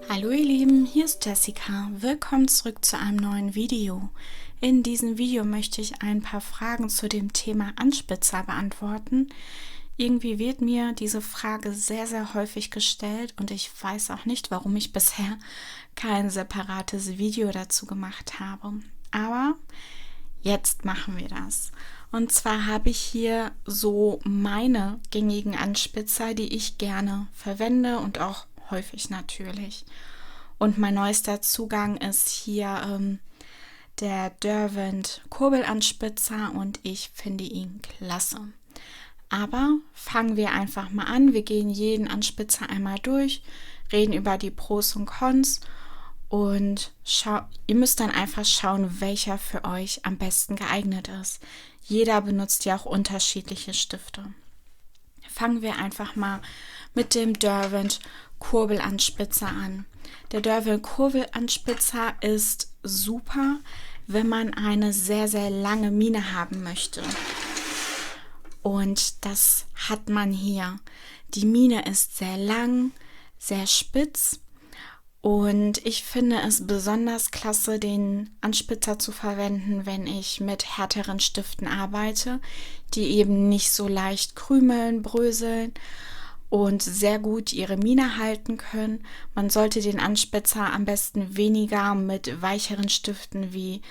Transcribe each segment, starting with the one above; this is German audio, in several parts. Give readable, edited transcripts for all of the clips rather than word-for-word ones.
Hallo ihr Lieben, hier ist Jessica. Willkommen zurück zu einem neuen Video. In diesem Video möchte ich ein paar Fragen zu dem Thema Anspitzer beantworten. Irgendwie wird mir diese Frage sehr, sehr häufig gestellt und ich weiß auch nicht, warum ich bisher kein separates Video dazu gemacht habe. Aber jetzt machen wir das. Und zwar habe ich hier so meine gängigen Anspitzer, die ich gerne verwende und auch häufig natürlich. Und mein neuester Zugang ist hier der Derwent Kurbelanspitzer und ich finde ihn klasse. Aber fangen wir einfach mal an. Wir gehen jeden Anspitzer einmal durch, reden über die Pros und Cons und ihr müsst dann einfach schauen, welcher für euch am besten geeignet ist. Jeder benutzt ja auch unterschiedliche Stifte. Fangen wir einfach mal mit dem Derwent Kurbelanspitzer an. Der Derwent Kurbelanspitzer ist super, wenn man eine sehr, sehr lange Mine haben möchte. Und das hat man hier. Die Mine ist sehr lang, sehr spitz. Und ich finde es besonders klasse, den Anspitzer zu verwenden, wenn ich mit härteren Stiften arbeite, die eben nicht so leicht krümeln, bröseln und sehr gut ihre Mine halten können. Man sollte den Anspitzer am besten weniger mit weicheren Stiften wie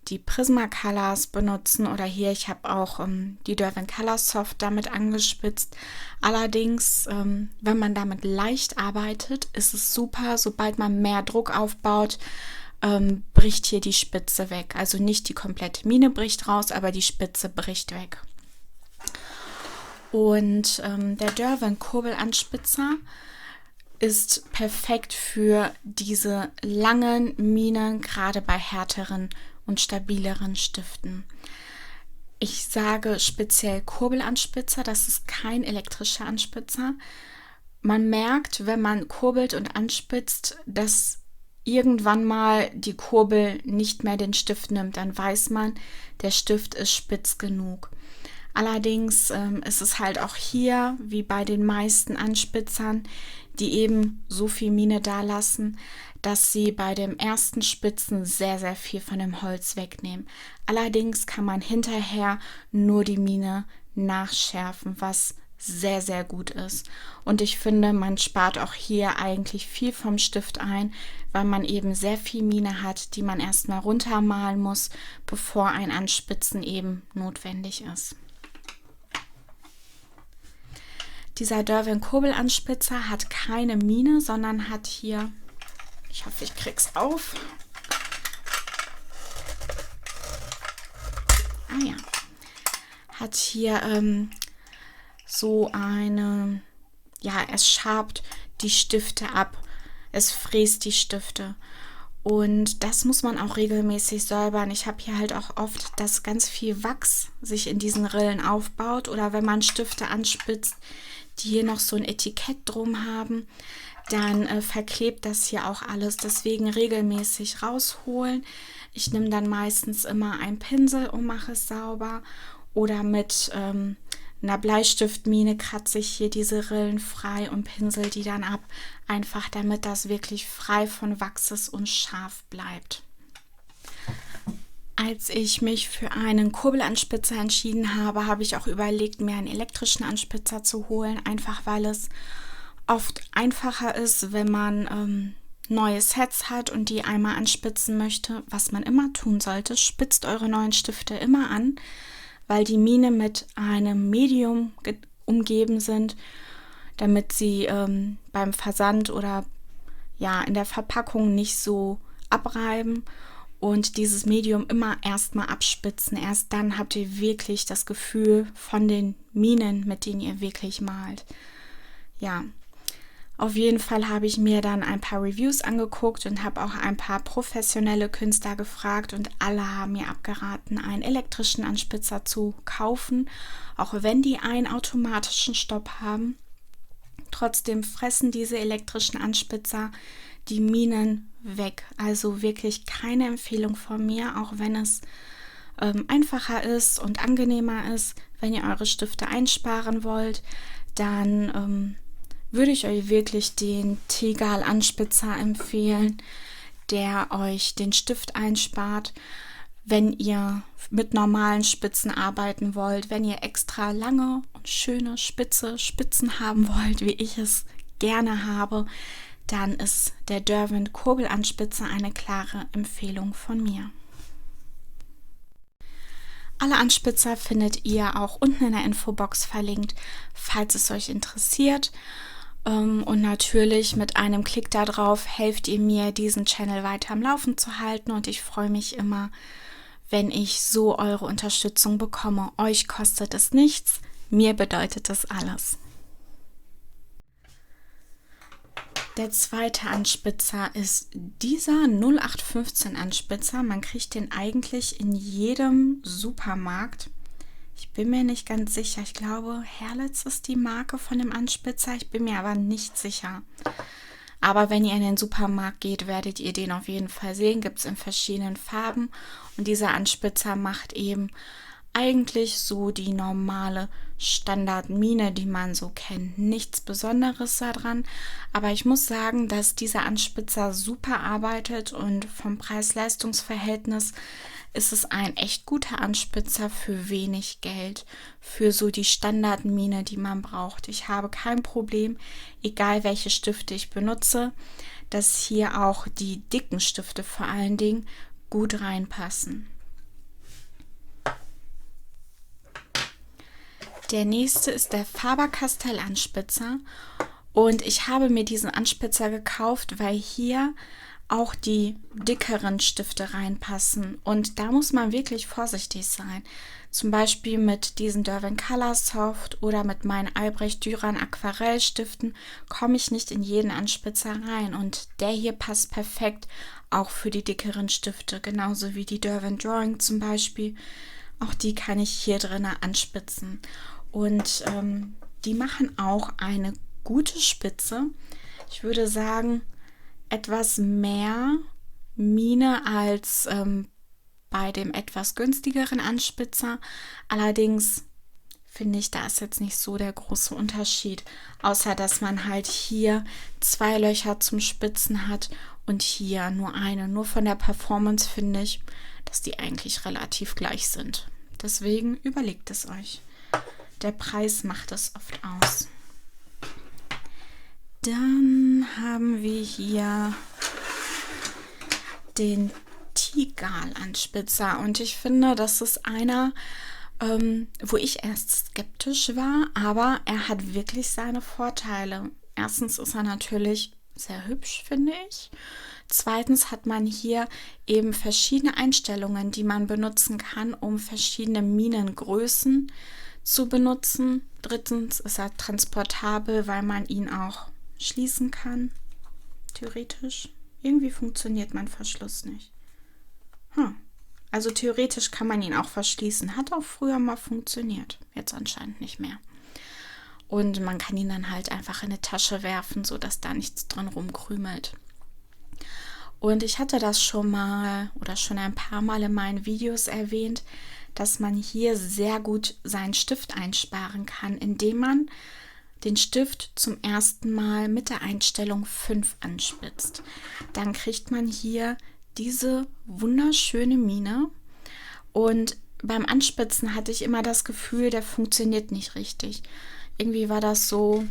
die Prismacolors benutzen oder hier, ich habe auch die Derwent Colorsoft damit angespitzt. Allerdings, wenn man damit leicht arbeitet, ist es super. Sobald man mehr Druck aufbaut, bricht hier die Spitze weg. Also nicht die komplette Mine bricht raus, aber die Spitze bricht weg. Und der Derwent Kurbelanspitzer ist perfekt für diese langen Minen, gerade bei härteren und stabileren Stiften. Ich sage speziell Kurbelanspitzer, das ist kein elektrischer Anspitzer. Man merkt, wenn man kurbelt und anspitzt, dass irgendwann mal die Kurbel nicht mehr den Stift nimmt. Dann weiß man, der Stift ist spitz genug. Allerdings ist es halt auch hier, wie bei den meisten Anspitzern, die eben so viel Mine da lassen, dass sie bei dem ersten Spitzen sehr, sehr viel von dem Holz wegnehmen. Allerdings kann man hinterher nur die Mine nachschärfen, was sehr, sehr gut ist. Und ich finde, man spart auch hier eigentlich viel vom Stift ein, weil man eben sehr viel Mine hat, die man erstmal runtermalen muss, bevor ein Anspitzen eben notwendig ist. Dieser Derwent Kurbelanspitzer hat keine Mine, sondern hat hier, ich hoffe, ich krieg's auf. Hat hier so eine, es schabt die Stifte ab, es fräst die Stifte. Und das muss man auch regelmäßig säubern. Ich habe hier halt auch oft, dass ganz viel Wachs sich in diesen Rillen aufbaut oder wenn man Stifte anspitzt, die hier noch so ein Etikett drum haben, dann verklebt das hier auch alles. Deswegen regelmäßig rausholen. Ich nehme dann meistens immer einen Pinsel und mache es sauber. Oder mit einer Bleistiftmine kratze ich hier diese Rillen frei und pinsel die dann ab. Einfach damit das wirklich frei von Wachs ist und scharf bleibt. Als ich mich für einen Kurbelanspitzer entschieden habe, habe ich auch überlegt, mir einen elektrischen Anspitzer zu holen, einfach weil es oft einfacher ist, wenn man neue Sets hat und die einmal anspitzen möchte. Was man immer tun sollte, spitzt eure neuen Stifte immer an, weil die Mine mit einem Medium umgeben sind, damit sie beim Versand oder in der Verpackung nicht so abreiben. Und dieses Medium immer erstmal abspitzen. Erst dann habt ihr wirklich das Gefühl von den Minen, mit denen ihr wirklich malt. Ja, auf jeden Fall habe ich mir dann ein paar Reviews angeguckt und habe auch ein paar professionelle Künstler gefragt und alle haben mir abgeraten, einen elektrischen Anspitzer zu kaufen, auch wenn die einen automatischen Stopp haben. Trotzdem fressen diese elektrischen Anspitzer die Minen weg. Also wirklich keine Empfehlung von mir, auch wenn es einfacher ist und angenehmer ist. Wenn ihr eure Stifte einsparen wollt, dann würde ich euch wirklich den Tegal Anspitzer empfehlen, der euch den Stift einspart, wenn ihr mit normalen Spitzen arbeiten wollt, wenn ihr extra lange und schöne spitze Spitzen haben wollt, wie ich es gerne habe, dann ist der Derwent Kurbelanspitzer eine klare Empfehlung von mir. Alle Anspitzer findet ihr auch unten in der Infobox verlinkt, falls es euch interessiert. Und natürlich mit einem Klick darauf helft ihr mir, diesen Channel weiter am Laufen zu halten. Und ich freue mich immer, wenn ich so eure Unterstützung bekomme. Euch kostet es nichts, mir bedeutet es alles. Der zweite Anspitzer ist dieser 0815 Anspitzer. Man kriegt den eigentlich in jedem Supermarkt. Ich bin mir nicht ganz sicher. Ich glaube, Herlitz ist die Marke von dem Anspitzer. Ich bin mir aber nicht sicher. Aber wenn ihr in den Supermarkt geht, werdet ihr den auf jeden Fall sehen. Gibt es in verschiedenen Farben. Und dieser Anspitzer macht eben eigentlich so die normale Standardmine, die man so kennt. Nichts Besonderes daran, aber ich muss sagen, dass dieser Anspitzer super arbeitet und vom Preis-Leistungs-Verhältnis ist es ein echt guter Anspitzer für wenig Geld, für so die Standardmine, die man braucht. Ich habe kein Problem, egal welche Stifte ich benutze, dass hier auch die dicken Stifte vor allen Dingen gut reinpassen. Der nächste ist der Faber-Castell Anspitzer und ich habe mir diesen Anspitzer gekauft, weil hier auch die dickeren Stifte reinpassen und da muss man wirklich vorsichtig sein. Zum Beispiel mit diesen Derwent Colorsoft oder mit meinen Albrecht Dürer Aquarellstiften komme ich nicht in jeden Anspitzer rein und der hier passt perfekt auch für die dickeren Stifte, genauso wie die Derwent Drawing zum Beispiel. Auch die kann ich hier drin anspitzen. Und die machen auch eine gute Spitze. Ich würde sagen, etwas mehr Mine als bei dem etwas günstigeren Anspitzer. Allerdings finde ich, da ist jetzt nicht so der große Unterschied. Außer, dass man halt hier 2 Löcher zum Spitzen hat und hier nur eine. Nur von der Performance finde ich, dass die eigentlich relativ gleich sind. Deswegen überlegt es euch. Der Preis macht es oft aus. Dann haben wir hier den Tegal Anspitzer und ich finde, das ist einer, wo ich erst skeptisch war, aber er hat wirklich seine Vorteile. Erstens ist er natürlich sehr hübsch, finde ich. Zweitens hat man hier eben verschiedene Einstellungen, die man benutzen kann, um verschiedene Minengrößen zu benutzen. Drittens ist er transportabel, weil man ihn auch schließen kann, theoretisch. Irgendwie funktioniert mein Verschluss nicht. Also theoretisch kann man ihn auch verschließen. Hat auch früher mal funktioniert, jetzt anscheinend nicht mehr. Und man kann ihn dann halt einfach in eine Tasche werfen, sodass da nichts drin rumkrümelt. Und ich hatte das schon mal oder schon ein paar Mal in meinen Videos erwähnt, dass man hier sehr gut seinen Stift einsparen kann, indem man den Stift zum ersten Mal mit der Einstellung 5 anspitzt. Dann kriegt man hier diese wunderschöne Mine und beim Anspitzen hatte ich immer das Gefühl, der funktioniert nicht richtig. Irgendwie war das so,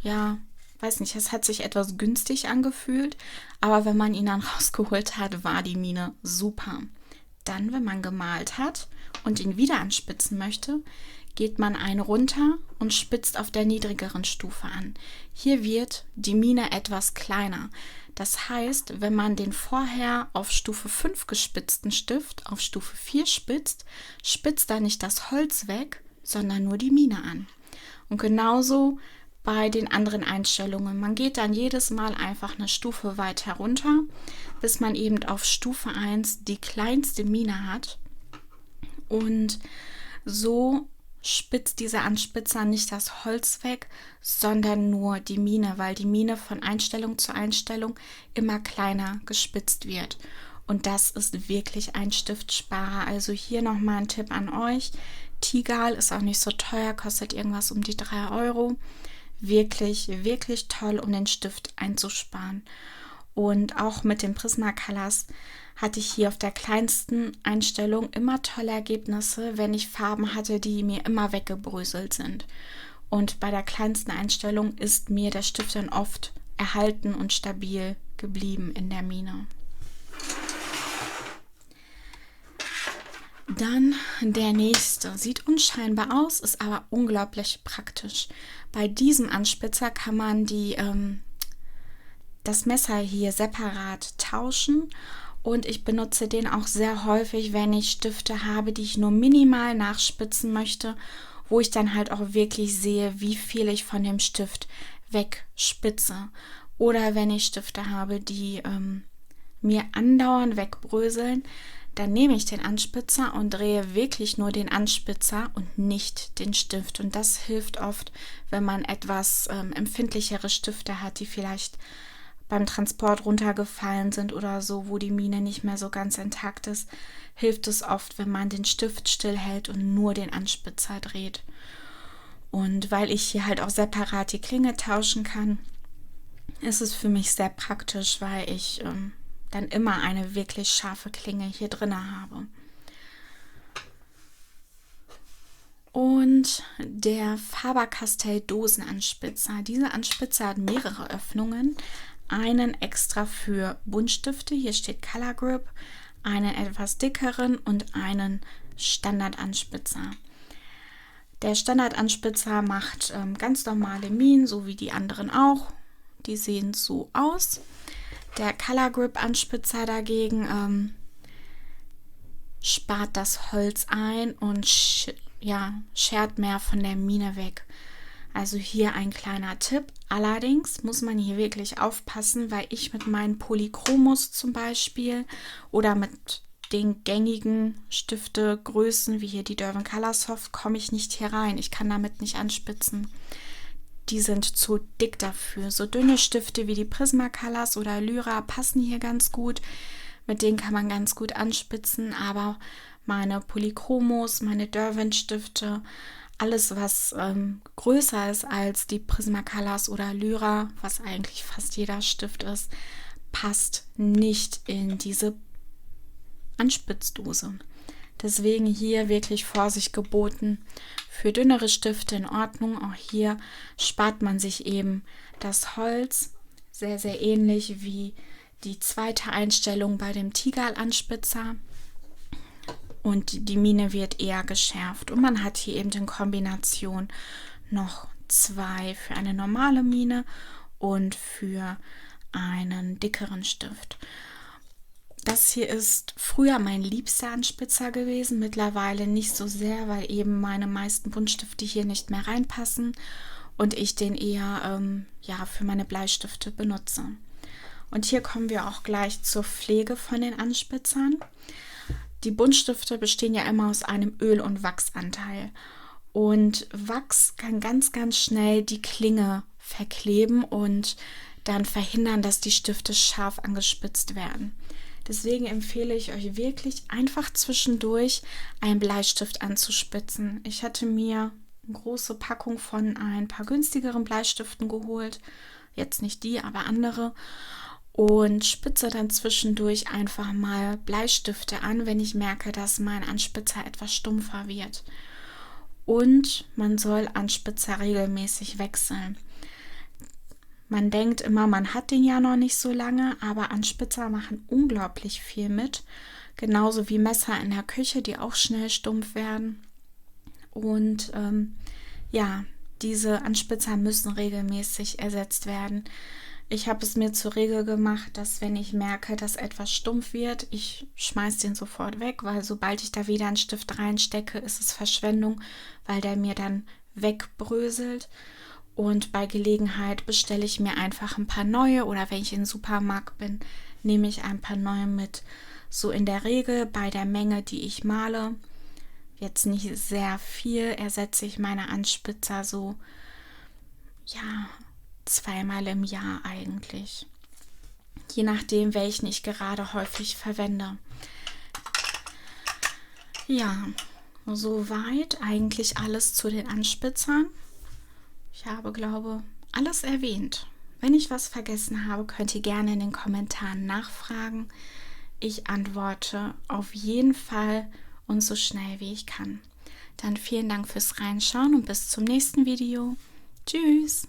ja, weiß nicht, es hat sich etwas günstig angefühlt, aber wenn man ihn dann rausgeholt hat, war die Mine super. Dann, wenn man gemalt hat und ihn wieder anspitzen möchte, geht man einen runter und spitzt auf der niedrigeren Stufe an. Hier wird die Mine etwas kleiner. Das heißt, wenn man den vorher auf Stufe 5 gespitzten Stift auf Stufe 4 spitzt, spitzt da nicht das Holz weg, sondern nur die Mine an. Und genauso bei den anderen Einstellungen. Man geht dann jedes Mal einfach eine Stufe weiter runter, bis man eben auf Stufe 1 die kleinste Mine hat. Und so spitzt dieser Anspitzer nicht das Holz weg, sondern nur die Mine, weil die Mine von Einstellung zu Einstellung immer kleiner gespitzt wird. Und das ist wirklich ein Stiftsparer. Also hier nochmal ein Tipp an euch. Tegal ist auch nicht so teuer, kostet irgendwas um die 3 Euro. wirklich, wirklich toll, um den Stift einzusparen. Und auch mit den Prismacolors hatte ich hier auf der kleinsten Einstellung immer tolle Ergebnisse, wenn ich Farben hatte, die mir immer weggebröselt sind. Und bei der kleinsten Einstellung ist mir der Stift dann oft erhalten und stabil geblieben in der Mine. Dann der nächste. Sieht unscheinbar aus, ist aber unglaublich praktisch. Bei diesem Anspitzer kann man das Messer hier separat tauschen und ich benutze den auch sehr häufig, wenn ich Stifte habe, die ich nur minimal nachspitzen möchte, wo ich dann halt auch wirklich sehe, wie viel ich von dem Stift wegspitze. Oder wenn ich Stifte habe, die mir andauernd wegbröseln, dann nehme ich den Anspitzer und drehe wirklich nur den Anspitzer und nicht den Stift. Und das hilft oft, wenn man etwas empfindlichere Stifte hat, die vielleicht beim Transport runtergefallen sind oder so, wo die Mine nicht mehr so ganz intakt ist, hilft es oft, wenn man den Stift stillhält und nur den Anspitzer dreht. Und weil ich hier halt auch separat die Klinge tauschen kann, ist es für mich sehr praktisch, weil ich dann immer eine wirklich scharfe Klinge hier drin habe. Und der Faber-Castell Dosenanspitzer. Dieser Anspitzer hat mehrere Öffnungen. Einen extra für Buntstifte, hier steht Color Grip, einen etwas dickeren und einen Standardanspitzer. Der Standardanspitzer macht ganz normale Minen, so wie die anderen auch. Die sehen so aus. Der Color Grip Anspitzer dagegen spart das Holz ein und schert mehr von der Mine weg. Also hier ein kleiner Tipp. Allerdings muss man hier wirklich aufpassen, weil ich mit meinen Polychromos zum Beispiel oder mit den gängigen Stiftegrößen wie hier die Derwent Colorsoft komme ich nicht hier rein. Ich kann damit nicht anspitzen. Die sind zu dick dafür. So dünne Stifte wie die Prismacolors oder Lyra passen hier ganz gut. Mit denen kann man ganz gut anspitzen, aber meine Polychromos, meine Derwent-Stifte, alles was größer ist als die Prismacolors oder Lyra, was eigentlich fast jeder Stift ist, passt nicht in diese Anspitzdose. Deswegen hier wirklich Vorsicht geboten. Für dünnere Stifte in Ordnung. Auch hier spart man sich eben das Holz. Sehr, sehr ähnlich wie die zweite Einstellung bei dem Tigal-Anspitzer. Und die Mine wird eher geschärft. Und man hat hier eben in Kombination noch zwei für eine normale Mine und für einen dickeren Stift. Das hier ist früher mein liebster Anspitzer gewesen, mittlerweile nicht so sehr, weil eben meine meisten Buntstifte hier nicht mehr reinpassen und ich den eher für meine Bleistifte benutze. Und hier kommen wir auch gleich zur Pflege von den Anspitzern. Die Buntstifte bestehen ja immer aus einem Öl- und Wachsanteil. Und Wachs kann ganz, ganz schnell die Klinge verkleben und dann verhindern, dass die Stifte scharf angespitzt werden. Deswegen empfehle ich euch wirklich einfach zwischendurch einen Bleistift anzuspitzen. Ich hatte mir eine große Packung von ein paar günstigeren Bleistiften geholt. Jetzt nicht die, aber andere. Und spitze dann zwischendurch einfach mal Bleistifte an, wenn ich merke, dass mein Anspitzer etwas stumpfer wird. Und man soll Anspitzer regelmäßig wechseln. Man denkt immer, man hat den ja noch nicht so lange, aber Anspitzer machen unglaublich viel mit. Genauso wie Messer in der Küche, die auch schnell stumpf werden. Und diese Anspitzer müssen regelmäßig ersetzt werden. Ich habe es mir zur Regel gemacht, dass wenn ich merke, dass etwas stumpf wird, ich schmeiße den sofort weg, weil sobald ich da wieder einen Stift reinstecke, ist es Verschwendung, weil der mir dann wegbröselt. Und bei Gelegenheit bestelle ich mir einfach ein paar neue oder wenn ich in den Supermarkt bin, nehme ich ein paar neue mit. So in der Regel bei der Menge, die ich male, jetzt nicht sehr viel, ersetze ich meine Anspitzer so, zweimal im Jahr eigentlich. Je nachdem, welchen ich gerade häufig verwende. Ja, soweit eigentlich alles zu den Anspitzern. Ich habe, glaube, alles erwähnt. Wenn ich was vergessen habe, könnt ihr gerne in den Kommentaren nachfragen. Ich antworte auf jeden Fall und so schnell wie ich kann. Dann vielen Dank fürs Reinschauen und bis zum nächsten Video. Tschüss!